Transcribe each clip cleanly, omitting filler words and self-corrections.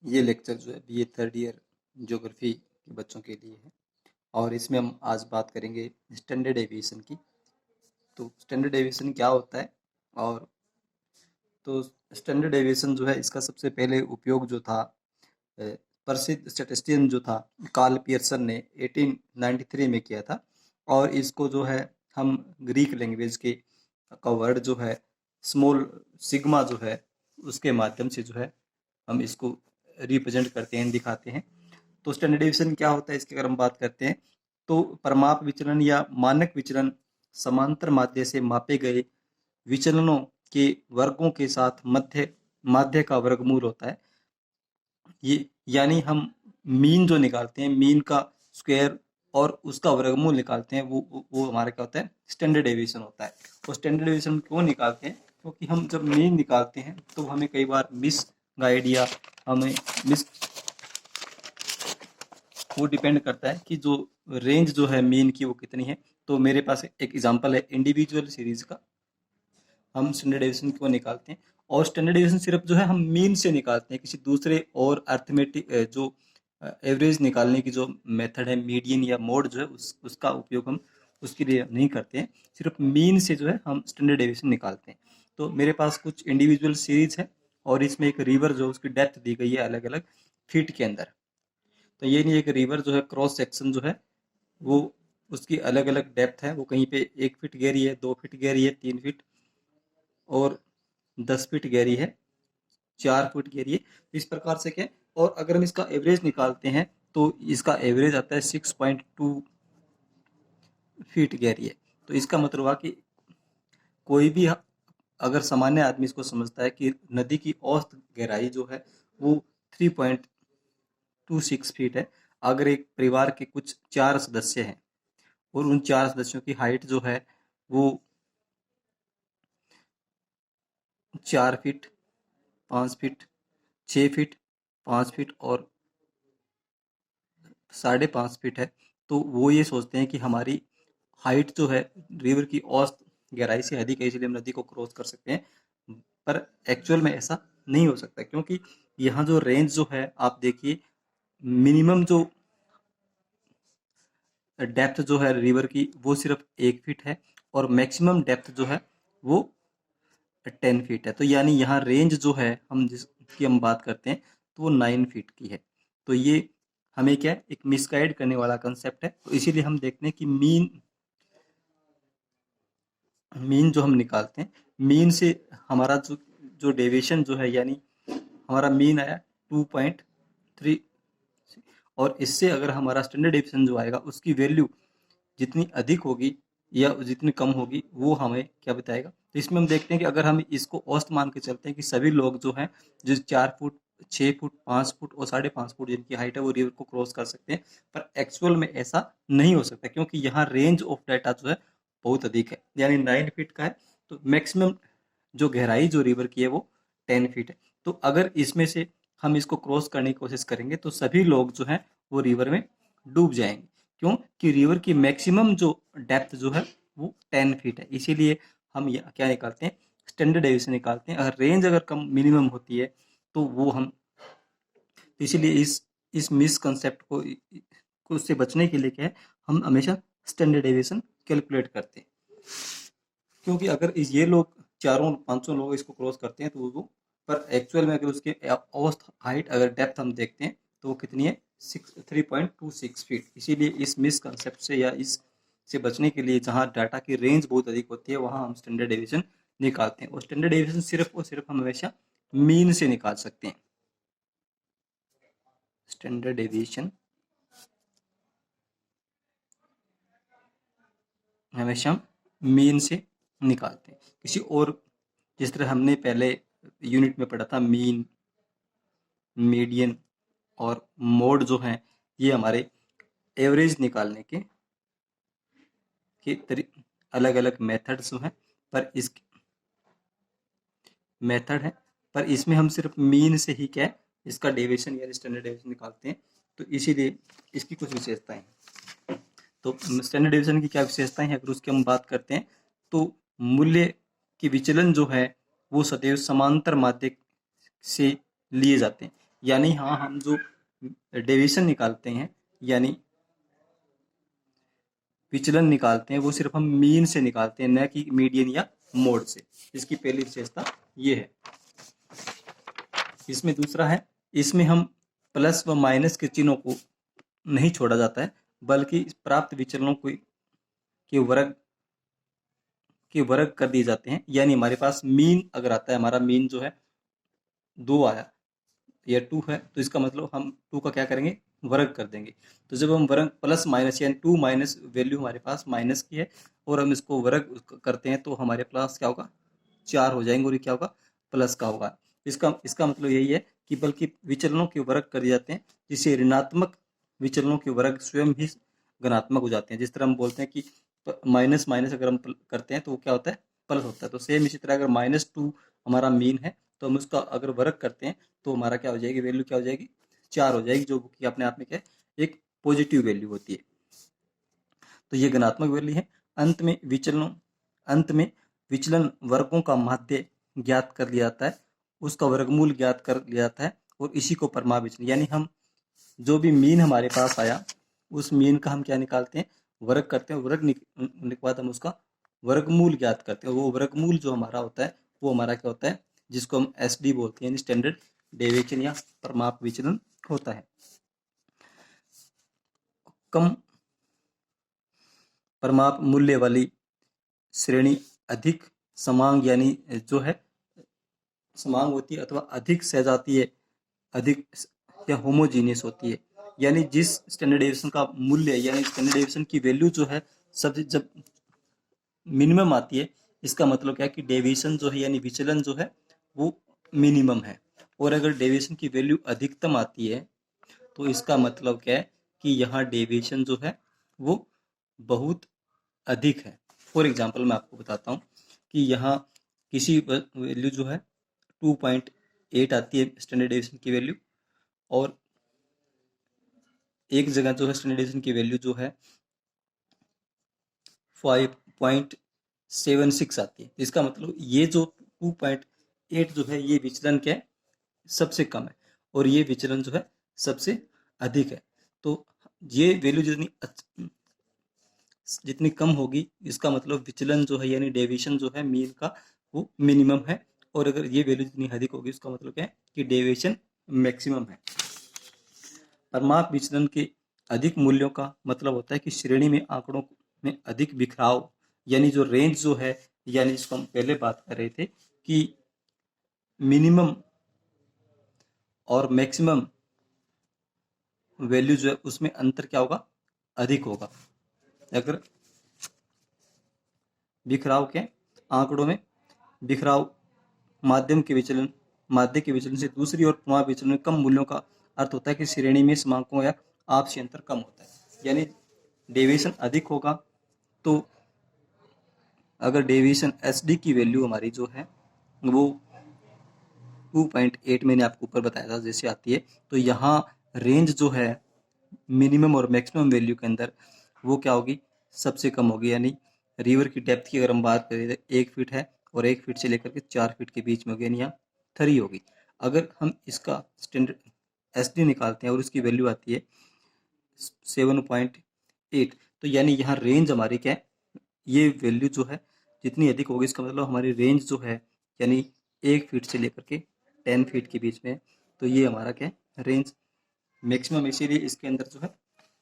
ये लेक्चर जो है बीए थर्ड ईयर ज्योग्राफी के बच्चों के लिए है और इसमें हम आज बात करेंगे स्टैंडर्ड डेविएशन की। तो स्टैंडर्ड डेविएशन क्या होता है और तो स्टैंडर्ड डेविएशन जो है इसका सबसे पहले उपयोग जो था प्रसिद्ध स्टैटिस्टिशियन जो था कार्ल पियर्सन ने 1893 में किया था और इसको जो है हम ग्रीक लैंग्वेज के का वर्ड जो है स्मॉल सिग्मा जो है उसके माध्यम से जो है हम इसको रिप्रेजेंट करते हैं, दिखाते हैं। तो स्टैंडर्ड डेविएशन क्या होता है इसकी अगर हम बात करते हैं तो परमाप विचलन या मानक विचलन समांतर माध्य से मापे गए विचलनों के वर्गों के साथ मध्य माध्य का वर्गमूल होता है। ये यानी हम मीन जो निकालते हैं, मीन का स्क्वायर और उसका वर्गमूल निकालते हैं, वो हमारा क्या होता है, स्टैंडर्ड डेविएशन होता है। और स्टैंडर्ड डेविएशन क्यों निकालते हैं? क्योंकि हम जब मीन निकालते हैं तो हमें कई बार मिस गाइड या हमें मिस वो डिपेंड करता है कि जो रेंज जो है मीन की वो कितनी है। तो मेरे पास एक एग्जांपल है इंडिविजुअल सीरीज का, हम स्टैंडर्ड डेविएशन क्यों निकालते हैं। और स्टैंडर्ड डेविएशन सिर्फ जो है हम मीन से निकालते हैं, किसी दूसरे और अर्थमेटिक जो एवरेज निकालने की जो मेथड है मीडियन या मोड जो है उसका उपयोग हम उसके लिए नहीं करते हैं। सिर्फ मीन से जो है हम स्टैंडर्ड डेविएशन निकालते हैं। तो मेरे पास कुछ इंडिविजुअल सीरीज है और इसमें एक रिवर जो उसकी डेप्थ दी गई है अलग अलग फीट के अंदर। तो ये नहीं, एक रिवर जो है क्रॉस सेक्शन जो है वो उसकी अलग अलग डेप्थ है, वो कहीं पे 1 फीट गहरी है, 2 फीट गहरी है, 3 फीट और 10 फीट गहरी है, 4 फुट गहरी है। इस प्रकार से क्या है, और अगर हम इसका एवरेज निकालते हैं तो इसका एवरेज आता है 6.2 फीट गहरी है। तो इसका मतलब हुआ कि कोई भी अगर सामान्य आदमी इसको समझता है कि नदी की औसत गहराई जो है वो 3.26 फीट है। अगर एक परिवार के कुछ 4 सदस्य हैं और उन 4 सदस्यों की हाइट जो है वो 4 फीट, 5 फीट, 6 फीट, 5 फीट और 5.5 फीट है, तो वो ये सोचते हैं कि हमारी हाइट जो है रिवर की औसत गहराई से अधिक है, इसलिए हम नदी को क्रॉस कर सकते हैं। पर एक्चुअल में ऐसा नहीं हो सकता, क्योंकि यहाँ जो रेंज जो है आप देखिए, मिनिमम जो डेप्थ जो है रिवर की वो सिर्फ 1 फीट है और मैक्सिमम डेप्थ जो है वो 10 फीट है। तो यानी यहाँ रेंज जो है हम जिसकी हम बात करते हैं तो वो 9 फीट की है। तो ये हमें क्या है, एक मिसगाइड करने वाला कंसेप्ट है। तो इसीलिए हम देखते हैं कि मीन मीन जो हम निकालते हैं, मीन से हमारा जो जो डेविएशन जो है, यानी हमारा मीन आया 2.3 और इससे अगर हमारा स्टैंडर्ड डेविएशन जो आएगा उसकी वैल्यू जितनी अधिक होगी या जितनी कम होगी वो हमें क्या बताएगा। तो इसमें हम देखते हैं कि अगर हम इसको औसत मान के चलते हैं कि सभी लोग जो हैं जो 4 फुट, 6 फुट, 5 फुट और 5.5 फुट जिनकी हाइट है वो रिवर को क्रॉस कर सकते हैं, पर एक्चुअल में ऐसा नहीं हो सकता, क्योंकि यहाँ रेंज ऑफ डाटा जो है बहुत अधिक है, यानी 9 फीट का है। तो मैक्सिमम जो गहराई जो रिवर की है वो 10 फीट है। तो अगर इसमें से हम इसको क्रॉस करने की कोशिश करेंगे तो सभी लोग जो हैं वो रिवर में डूब जाएंगे। क्यों? कि रिवर की मैक्सिमम जो डेप्थ जो है वो 10 फीट है। इसीलिए हम क्या निकालते हैं, स्टैंडर्ड डेविएशन निकालते हैं। अगर रेंज अगर कम मिनिमम होती है तो वो हम, तो इसीलिए इस मिसकंसेप्ट को उससे बचने के लिए क्या है, हम हमेशा स्टैंडर्ड डेविएशन कैलकुलेट करते हैं। क्योंकि अगर ये लोग 400-500 लोग इसको क्रॉस करते हैं तो वो, पर एक्चुअल में अगर उसके औसत हाइट अगर डेप्थ हम देखते हैं तो वो कितनी है, 3.26 फीट। इसीलिए इस मिसकंसेप्ट से या इस से बचने के लिए, जहाँ डाटा की रेंज बहुत अधिक होती है वहाँ हम स्टैंडर्ड डेविएशन निकालते हैं। और स्टैंडर्ड डेविएशन सिर्फ और सिर्फ हम हमेशा मीन से निकाल सकते हैं। स्टैंडर्ड डेविएशन हमेशा हम मीन से निकालते हैं। किसी और, जिस तरह हमने पहले यूनिट में पढ़ा था, मीन, मीडियन और मोड जो हैं ये हमारे एवरेज निकालने के अलग अलग मेथड्स जो हैं, पर इस मेथड है, पर इसमें हम सिर्फ मीन से ही क्या है इसका डेविएशन या स्टैंडर्ड डेविएशन निकालते हैं। तो इसीलिए इसकी कुछ विशेषताएं हैं। तो स्टैंडर्ड डेविएशन की क्या विशेषताएं हैं अगर उसकी हम बात करते हैं, तो मूल्य के विचलन जो है वो सदैव समांतर माध्य से लिए जाते हैं। यानी हाँ, हम जो डेविएशन निकालते हैं यानी विचलन निकालते हैं वो सिर्फ हम मीन से निकालते हैं, न कि मीडियन या मोड से। इसकी पहली विशेषता ये है। इसमें दूसरा है, इसमें हम प्लस व माइनस के चिन्हों को नहीं छोड़ा जाता है, बल्कि प्राप्त विचलनों को के वर्ग कर दिए जाते हैं। यानी हमारे पास मीन अगर आता है, हमारा मीन जो है 2 आया या 2 है, तो इसका मतलब हम 2 का क्या करेंगे, वर्ग कर देंगे। तो जब हम वर्ग प्लस माइनस यानी 2 माइनस वैल्यू हमारे पास माइनस की है और हम इसको वर्ग करते हैं तो हमारे पास क्या होगा, 4 हो जाएंगे और ये क्या होगा, प्लस का होगा। इसका इसका मतलब यही है कि बल्कि विचलनों के वर्ग कर दिए जाते हैं, जिससे ऋणात्मक विचलनों के वर्ग स्वयं ही धनात्मक हो जाते हैं। जिस तरह हम बोलते हैं कि माइनस माइनस अगर हम करते हैं तो वो क्या होता है, प्लस होता है। तो सेम इसी तरह अगर -2 हमारा मीन है तो हम उसका अगर वर्ग करते हैं तो हमारा क्या हो जाएगी, वैल्यू क्या हो जाएगी, 4 हो जाएगी, जो कि अपने आप में क्या है, एक पॉजिटिव वैल्यू होती है। तो ये धनात्मक वैल्यू है। अंत में विचलन वर्गों का माध्य ज्ञात कर लिया जाता है, उसका वर्गमूल ज्ञात कर लिया जाता है और इसी को परिमाप विचलन, यानी हम जो भी मीन हमारे पास आया उस मीन का हम क्या निकालते हैं, वर्ग करते हैं। वर्ग निकलने के बाद हम उसका वर्गमूल ज्ञात करते हैं। वो वर्गमूल जो हमारा होता है वो हमारा क्या होता है, जिसको हम SD बोलते हैं, यानी स्टैंडर्ड डेविएशन या परिमाप विचलन होता है। कम परिमाप मूल्य वाली श्रेणी अधिक समांग यानी जो है समांग होती है, अथवा अधिक सजातीय, अधिक या होमोजीनियस होती है। यानी जिस स्टैंडर्ड डेविएशन का मूल्य यानी स्टैंडर्ड डेविएशन की वैल्यू जो है सबसे जब मिनिमम आती है, इसका मतलब क्या है कि डेविएशन जो है यानी विचलन जो है वो मिनिमम है। और अगर डेविएशन की वैल्यू अधिकतम आती है तो इसका मतलब क्या है कि यहाँ डेविएशन जो है वो बहुत अधिक है। फॉर एग्जाम्पल मैं आपको बताता हूँ कि यहाँ किसी वैल्यू जो है 2.8 आती है स्टैंडर्ड डेविएशन की वैल्यू, और एक जगह जो है स्टैंडर्ड डेविएशन की वैल्यू जो है 5.76 आती है। इसका मतलब ये जो 2.8 जो है ये विचलन क्या है, सबसे कम है, और ये विचलन जो है सबसे अधिक है। तो ये वैल्यू जितनी कम होगी, इसका मतलब विचलन जो है यानी डेविएशन जो है मीन का वो मिनिमम है, और अगर ये वैल्यू जितनी अधिक होगी इसका मतलब क्या है कि डेविएशन मैक्सिमम है। परिमाप विचलन के अधिक मूल्यों का मतलब होता है कि श्रेणी में आंकड़ों में अधिक बिखराव, यानी जो रेंज जो है, यानी जिसको हम पहले बात कर रहे थे कि मिनिमम और मैक्सिमम वैल्यू जो है उसमें अंतर क्या होगा, अधिक होगा। अगर बिखराव के आंकड़ों में बिखराव माध्य के विचलन से दूसरी और परिमाप विचलन में कम मूल्यों का अर्थ होता है कि श्रेणी में समांकों या आपसी अंतर कम होता है। यानी डेविएशन अधिक होगा तो अगर डेविएशन SD की वैल्यू हमारी जो है वो 2.8 मैंने आपको ऊपर बताया था जैसे आती है, तो यहाँ रेंज जो है मिनिमम और मैक्सिमम वैल्यू के अंदर वो क्या होगी, सबसे कम होगी। यानी रिवर की डेप्थ की अगर हम बात करें तो 1 फीट है और 1 फीट से लेकर के 4 फीट के बीच में होगी, यानी यहाँ 3 होगी। अगर हम इसका स्टैंडर्ड SD निकालते हैं और उसकी वैल्यू आती है 7.8, तो यानी यहाँ रेंज हमारी क्या है, ये वैल्यू जो है जितनी अधिक होगी इसका मतलब हमारी रेंज जो है यानी 1 फीट से लेकर के 10 फीट के बीच में, तो ये हमारा क्या है, रेंज मैक्सिमम। इसीलिए इसके अंदर जो है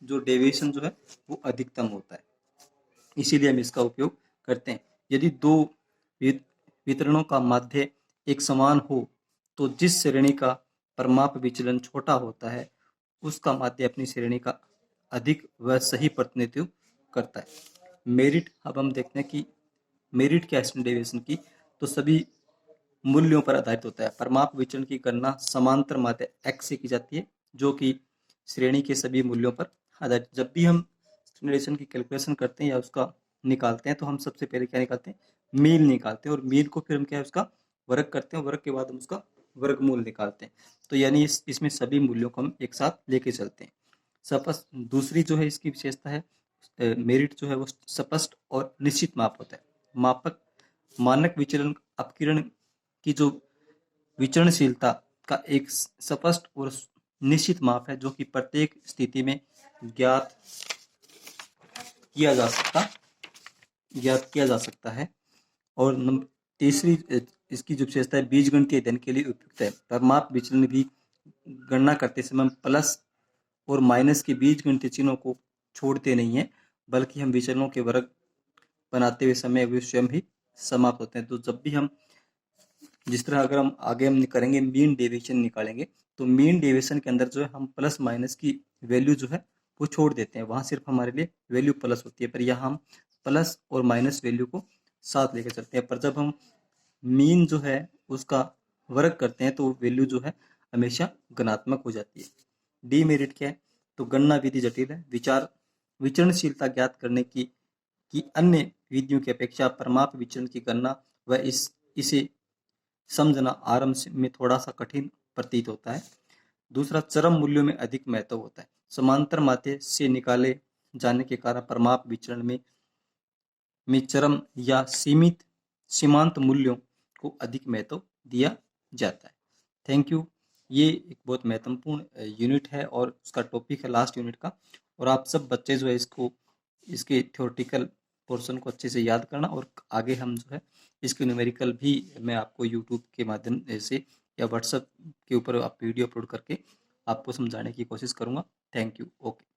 जो डेविएशन जो है वो अधिकतम होता है, इसीलिए हम इसका उपयोग करते हैं। यदि दो वितरणों का माध्य एक समान हो तो जिस श्रेणी का परिमाप विचलन छोटा होता है उसका माध्य अपनी श्रेणी का अधिक व सही प्रतिनिधित्व करता है। मेरिट, अब हम देखते हैं कि मेरिट क्या है स्टैंडर्ड डेविएशन की, तो सभी मूल्यों पर आधारित होता है। परिमाप विचलन की गणना समांतर माध्य x से की जाती है जो कि श्रेणी के सभी मूल्यों पर आधारित। जब भी हम स्टैंडर्ड डेविएशन की कैलकुलेशन करते हैं या उसका निकालते हैं तो हम सबसे पहले क्या निकालते हैं, मीन निकालते हैं, और मीन को फिर हम क्या है उसका वर्ग करते हैं, वर्ग के बाद हम उसका वर्गमूल निकालते हैं। तो यानी इसमें सभी मूल्यों को हम एक साथ लेके चलते हैं। स्पष्ट दूसरी जो है इसकी विशेषता है मेरिट जो है वो स्पष्ट और निश्चित माप होता है। मापक मानक विचलन अपकिरण की जो विचरणशीलता का एक स्पष्ट और निश्चित माप है जो कि प्रत्येक स्थिति में ज्ञात किया जा सकता है। और तीसरी इसकी जो विशेषता है बीजगणितीय अध्ययन के लिए उपयुक्त है। परिमाप विचलन भी गणना करते समय हम प्लस और माइनस के बीजगणितीय चिन्हों को छोड़ते नहीं हैं, बल्कि हम विचलनों के वर्ग बनाते हुए समय वे स्वयं ही समाप्त होते हैं। तो जब भी हम जिस तरह अगर हम आगे हम करेंगे मीन डेविएशन निकालेंगे, तो मीन डेविएशन के अंदर जो है हम प्लस माइनस की वैल्यू जो है वो छोड़ देते हैं, वहां सिर्फ हमारे लिए वैल्यू प्लस होती है, पर यहाँ हम प्लस और माइनस वैल्यू को साथ लेकर चलते हैं। पर जब हम मीन जो है उसका वर्ग करते हैं तो वैल्यू जो है हमेशा धनात्मक हो जाती है। डीमेरिट क्या है? तो गणना विधि जटिल है। विचरणशीलता ज्ञात करने की अन्य विधियों की अपेक्षा परिमाप विचरण की गणना व इसे समझना आरंभ में थोड़ा सा कठिन प्रतीत होता है। दूसरा, चरम मूल्यों में अधिक महत्व होता है। समांतर मात्रे से निकाले जाने के कारण परिमाप विचरण में चरम या सीमांत मूल्यों को अधिक महत्व दिया जाता है। Thank you. ये एक बहुत महत्वपूर्ण यूनिट है और उसका टॉपिक है लास्ट यूनिट का। और आप सब बच्चे जो है इसके थ्योरेटिकल पोर्शन को अच्छे से याद करना, और आगे हम जो है इसके न्यूमेरिकल भी मैं आपको यूट्यूब के माध्यम से या व्हाट्सएप के ऊपर आप वीडियो अपलोड करके आपको समझाने की कोशिश करूँगा। Thank you. ओके।